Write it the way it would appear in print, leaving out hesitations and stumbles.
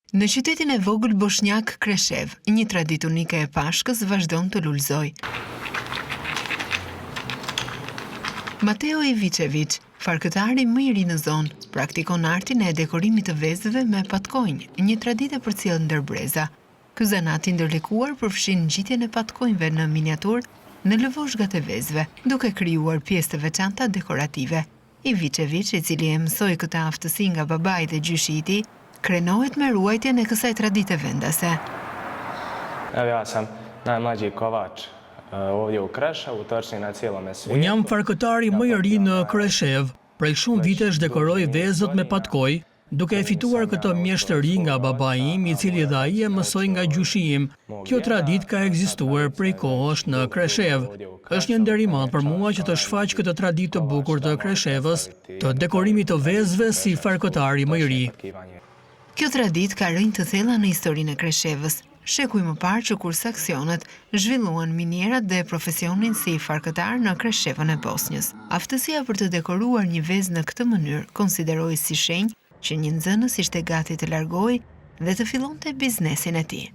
Në qytetin e vogël bosnjak Kreshev, një traditë unike e Pashkës vazhdon të lulëzoj. Mateo Ivicevic, farkëtari më i ri në zonë, praktikon artin e dekorimit të vezëve me patkonjë, një traditë e përcjellë ndër breza. Ky zanat i ndërlikuar përfshin ngjitjen e patkonjve në miniaturë në lëvozhgat e vezëve, duke krijuar pjesë të veçanta dekorative. Ivicevic, i cili e mësoi këtë aftësi nga babai dhe gjyshi i tij, krenohet me ruajtjen e kësaj tradite vendase. Evo ja sam najmlađi kovač ovdje u Kreševu, točnije na cijelome svijetu. Unë jam farkëtari më i ri në Kreshev. Prej shumë vitesh dekoroj vezët me patkoj, duke e fituar këtë mjeshtëri nga babai im, i cili dhe ai e mësoi nga gjyshi im. Kjo traditë ka ekzistuar prej kohësh në Kreshev. Është një nder i madh për mua që të shfaq këtë traditë të bukur të Kreshevës, të dekorimit të vezëve si farkëtari më i ri. Kjo traditë ka rënë të thella në historinë e Kreshevës. Shekuj më parë që kur saksionet zhvilluan minierat dhe profesionin si farkëtar në Kreshevën e Bosnjës. Aftësia për të dekoruar një vezë në këtë mënyrë konsiderohej si shenjë që një nxënës ishte gati të largohej dhe të fillonte biznesin e tij.